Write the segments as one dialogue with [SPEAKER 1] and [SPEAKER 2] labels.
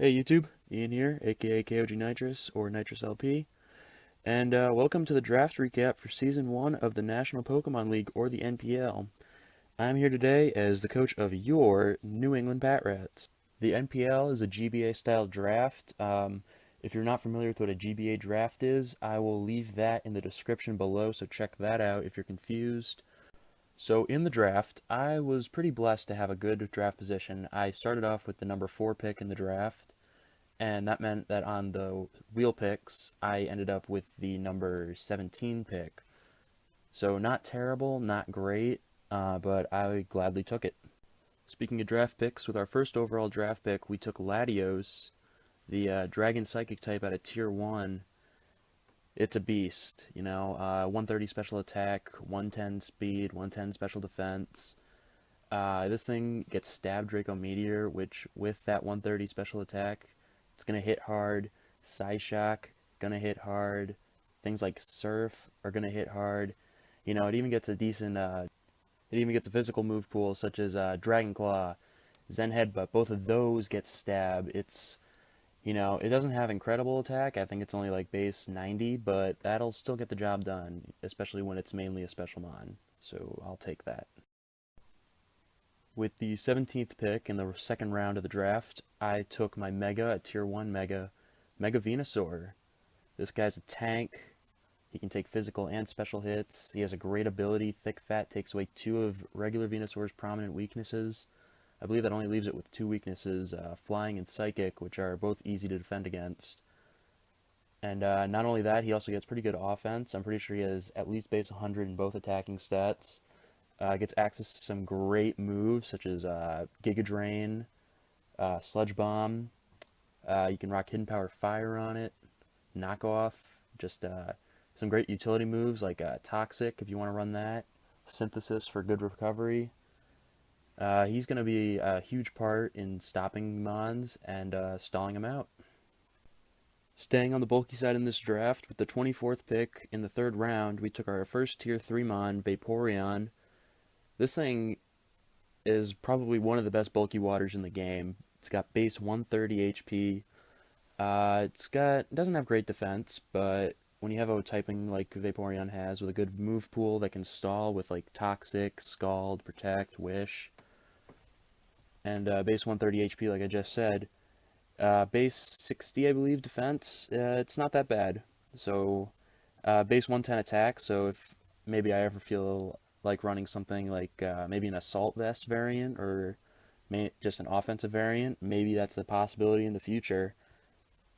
[SPEAKER 1] Hey YouTube, Ian here, aka KOG Nitrous or Nitrous LP, and welcome to the draft recap for Season 1 of the National Pokemon League or the NPL. I'm here today as the coach of your New England Patrats. The NPL is a GBA style draft. If you're not familiar with what a GBA draft is, I will leave that in the description below, so check that out if you're confused. So in the draft, I was pretty blessed to have a good draft position. I started off with the number 4 pick in the draft, and that meant that on the wheel picks, I ended up with the number 17 pick. So not terrible, not great, but I gladly took it. Speaking of draft picks, with our first overall draft pick, we took Latios, the Dragon Psychic type out of Tier 1. It's a beast, 130 special attack, 110 speed, 110 special defense. This thing gets Stab Draco Meteor, which with that 130 special attack, it's going to hit hard. Psyshock, going to hit hard. Things like Surf are going to hit hard. It even gets a decent, it even gets a physical move pool such as Dragon Claw, Zen Headbutt. Both of those get Stab. It doesn't have incredible attack. I think it's only like base 90, but that'll still get the job done, especially when it's mainly a special mon. So I'll take that. With the 17th pick in the second round of the draft, I took my Mega, a Tier 1 Mega, Mega Venusaur. This guy's a tank. He can take physical and special hits. He has a great ability. Thick Fat takes away 2 of regular Venusaur's prominent weaknesses. I believe that only leaves it with 2 weaknesses, Flying and Psychic, which are both easy to defend against. And not only that, he also gets pretty good offense. I'm pretty sure he has at least base 100 in both attacking stats. Gets access to some great moves, such as Giga Drain, Sludge Bomb. You can rock Hidden Power Fire on it, Knock Off, just some great utility moves like Toxic if you want to run that, Synthesis for good recovery. He's going to be a huge part in stopping Mons and stalling them out. Staying on the bulky side in this draft, with the 24th pick in the third round, we took our first Tier 3 Mon, Vaporeon. This thing is probably one of the best bulky waters in the game. It's got base 130 HP. It doesn't have great defense, but when you have a typing like Vaporeon has, with a good move pool that can stall with like Toxic, Scald, Protect, Wish, and base 130 HP like I just said, base 60 I believe defense, it's not that bad. So base 110 attack, so if maybe I ever feel like running something like maybe an Assault Vest variant or just an offensive variant, maybe that's a possibility in the future.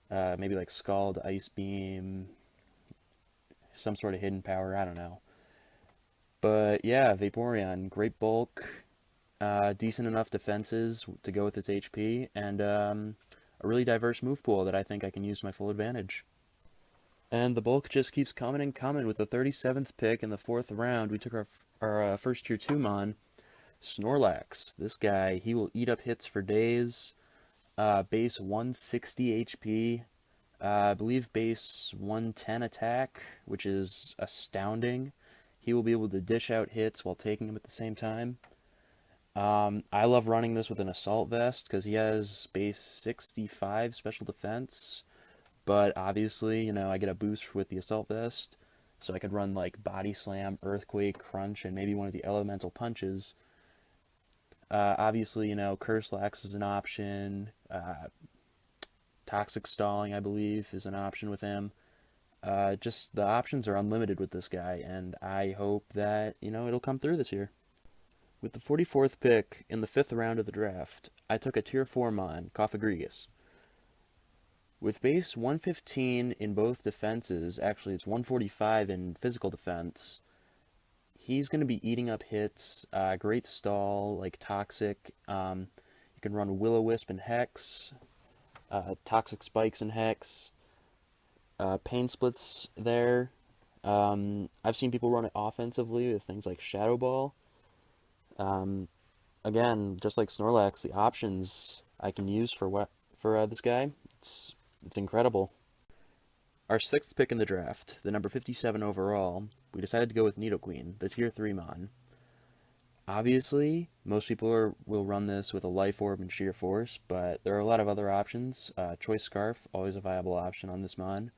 [SPEAKER 1] Maybe like Scald, Ice Beam, some sort of hidden power, I don't know. But yeah, Vaporeon, great bulk, decent enough defenses to go with its HP, and a really diverse move pool that I think I can use to my full advantage. And the bulk just keeps coming and coming. With the 37th pick in the 4th round, we took our first Tier 2 Mon, Snorlax. This guy, he will eat up hits for days. Base 160 HP. I believe base 110 attack, which is astounding. He will be able to dish out hits while taking them at the same time. I love running this with an Assault Vest because he has base 65 special defense. But obviously, I get a boost with the Assault Vest, so I could run like Body Slam, Earthquake, Crunch, and maybe one of the Elemental Punches. Obviously, Curse-Lax is an option. Toxic Stalling, I believe, is an option with him. Just the options are unlimited with this guy, and I hope that, it'll come through this year. With the 44th pick in the 5th round of the draft, I took a Tier 4 Mon, Cofagrigus. With base 115 in both defenses, actually it's 145 in physical defense, he's going to be eating up hits, great stall, like Toxic. You can run Will-O-Wisp and Hex, Toxic Spikes and Hex, Pain Splits there. I've seen people run it offensively with things like Shadow Ball. Again, just like Snorlax, the options I can use for this guy, it's incredible. Our 6th pick in the draft, the number 57 overall, we decided to go with Nidoqueen, the Tier 3 Mon. Obviously, most people will run this with a Life Orb and Sheer Force, but there are a lot of other options. Choice Scarf, always a viable option on this mon.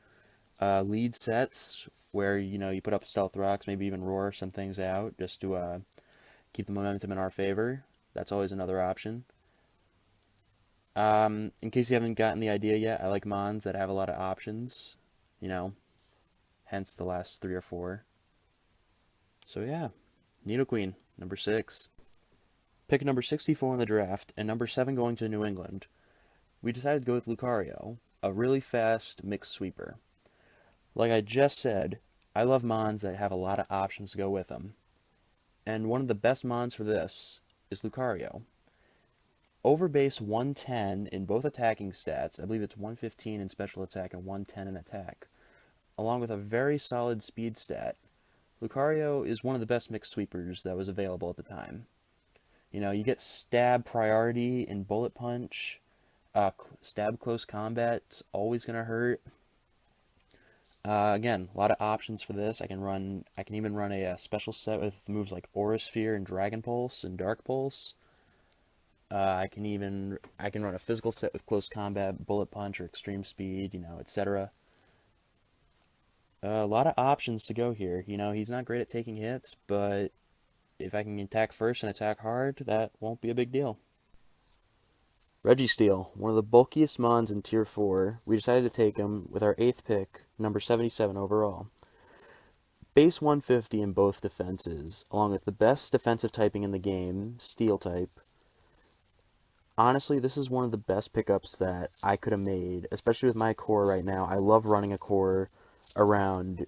[SPEAKER 1] Lead sets, where you put up Stealth Rocks, maybe even Roar some things out, just to keep the momentum in our favor. That's always another option. In case you haven't gotten the idea yet, I like mons that have a lot of options, you know, hence the last three or four. So yeah, Nidoqueen, number 6. Pick number 64 in the draft, and number 7 going to New England. We decided to go with Lucario, a really fast mixed sweeper. Like I just said, I love mons that have a lot of options to go with them. And one of the best mons for this is Lucario. Over base 110 in both attacking stats, I believe it's 115 in special attack and 110 in attack, along with a very solid speed stat. Lucario is one of the best mixed sweepers that was available at the time. You get stab priority in bullet punch, stab close combat, always gonna hurt. Again, a lot of options for this. I can even run a special set with moves like Aura Sphere and Dragon Pulse and Dark Pulse. I can run a physical set with close combat, bullet punch, or extreme speed, etc. A lot of options to go here. He's not great at taking hits, but if I can attack first and attack hard, that won't be a big deal. Registeel, one of the bulkiest mons in Tier 4. We decided to take him with our 8th pick, number 77 overall. Base 150 in both defenses, along with the best defensive typing in the game, Steel type. Honestly, this is one of the best pickups that I could have made, especially with my core right now. I love running a core around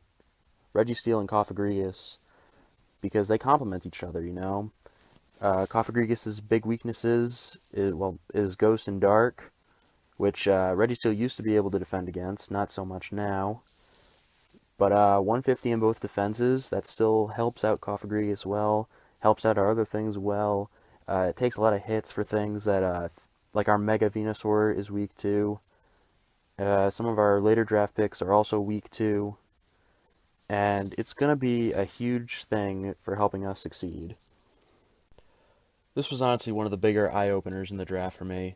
[SPEAKER 1] Registeel and Cofagrigus because they complement each other, Cofagrigus' big weaknesses is Ghost and Dark, which Registeel used to be able to defend against, not so much now. But 150 in both defenses, that still helps out Cofagrigus well, helps out our other things well. It takes a lot of hits for things that, like our Mega Venusaur is weak to. Some of our later draft picks are also weak to. And it's going to be a huge thing for helping us succeed. This was honestly one of the bigger eye-openers in the draft for me.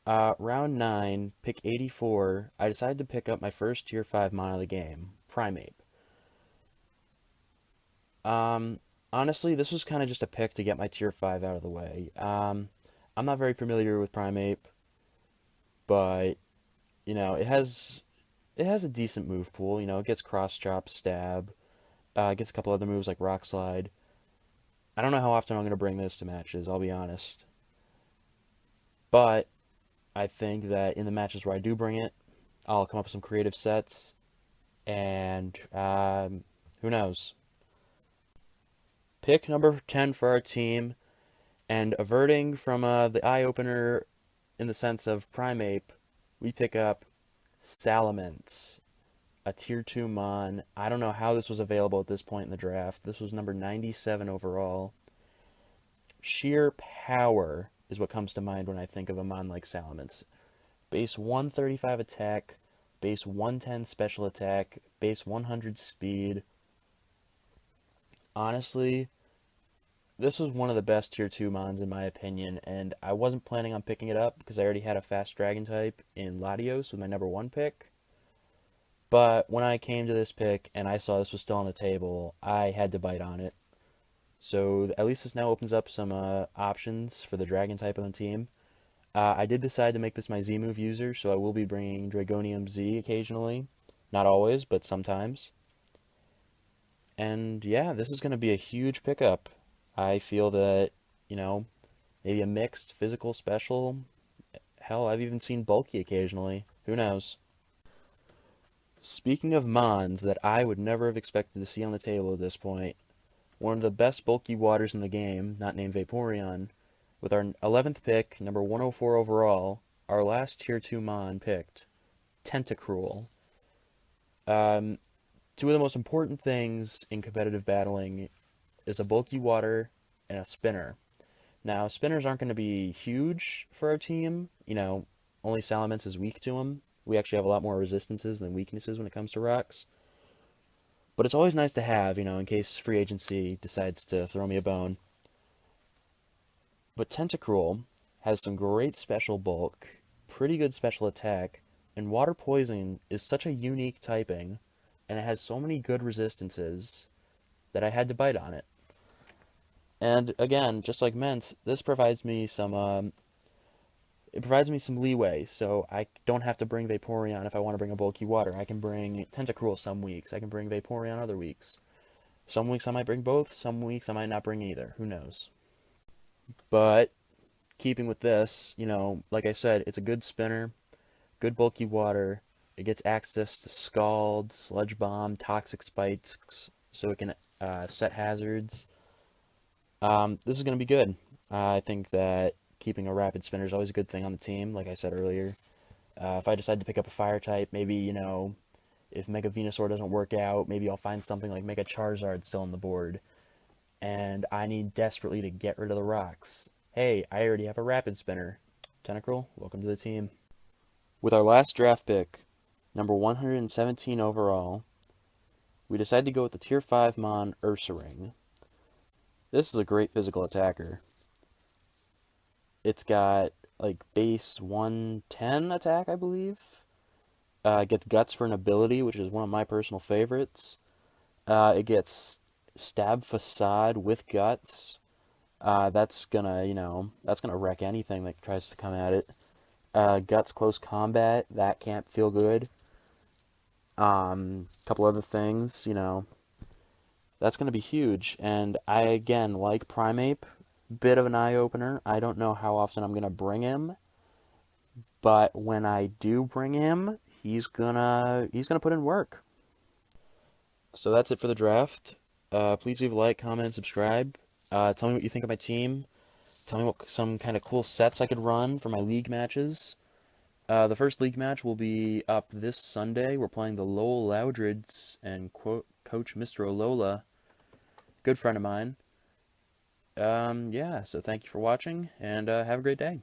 [SPEAKER 1] Round 9, pick 84, I decided to pick up my first Tier 5 mon of the game, Primeape. Honestly, this was kind of just a pick to get my Tier 5 out of the way. I'm not very familiar with Primeape, but, it has a decent move pool. It gets Cross Chop, Stab, it gets a couple other moves like Rock Slide. I don't know how often I'm going to bring this to matches, I'll be honest. But I think that in the matches where I do bring it, I'll come up with some creative sets, and who knows. Pick number 10 for our team, and averting from the eye-opener in the sense of Primeape, we pick up Salamence, a Tier 2 mon. I don't know how this was available at this point in the draft. This was number 97 overall. Sheer power is what comes to mind when I think of a mon like Salamence. Base 135 attack, base 110 special attack, base 100 speed. Honestly, this was one of the best Tier 2 mons in my opinion, and I wasn't planning on picking it up because I already had a fast dragon type in Latios with my number 1 pick. But when I came to this pick and I saw this was still on the table, I had to bite on it. So at least this now opens up some options for the dragon type on the team. I did decide to make this my Z-move user, so I will be bringing Dragonium Z occasionally. Not always, but sometimes. And yeah, this is going to be a huge pickup. I feel that, maybe a mixed physical special. Hell, I've even seen bulky occasionally. Who knows? Speaking of mons that I would never have expected to see on the table at this point, one of the best bulky waters in the game, not named Vaporeon, with our 11th pick, number 104 overall, our last Tier 2 mon picked, Tentacruel. Two of the most important things in competitive battling is a bulky water and a spinner. Now, spinners aren't going to be huge for our team. Only Salamence is weak to them. We actually have a lot more resistances than weaknesses when it comes to rocks. But it's always nice to have, in case free agency decides to throw me a bone. But Tentacruel has some great special bulk, pretty good special attack, and Water Poison is such a unique typing, and it has so many good resistances that I had to bite on it. And again, just like Mint, this provides me some it provides me some leeway, so I don't have to bring Vaporeon if I want to bring a bulky water. I can bring Tentacruel some weeks. I can bring Vaporeon other weeks. Some weeks I might bring both. Some weeks I might not bring either. Who knows? But keeping with this, like I said, it's a good spinner, good bulky water. It gets access to Scald, Sludge Bomb, Toxic Spikes, so it can set hazards. This is going to be good. I think that keeping a rapid spinner is always a good thing on the team, like I said earlier. If I decide to pick up a fire type, maybe, if Mega Venusaur doesn't work out, maybe I'll find something like Mega Charizard still on the board. And I need desperately to get rid of the rocks. Hey, I already have a rapid spinner. Tentacruel, welcome to the team. With our last draft pick, number 117 overall, we decided to go with the Tier 5 Mon Ursaring. This is a great physical attacker. It's got, like, base 110 attack, I believe. It gets Guts for an ability, which is one of my personal favorites. It gets Stab Facade with Guts. That's gonna wreck anything that tries to come at it. Guts Close Combat, that can't feel good. Couple other things, that's gonna be huge. And I, again, like Primeape, bit of an eye-opener. I don't know how often I'm gonna bring him, but when I do bring him, he's gonna put in work. So that's it for the draft. Please leave a like, comment, subscribe. Tell me what you think of my team. Tell me what some kind of cool sets I could run for my league matches. The first league match will be up this Sunday. We're playing the Lowell Loudreds and Coach Mr. Alola, good friend of mine. Yeah, so thank you for watching, and have a great day.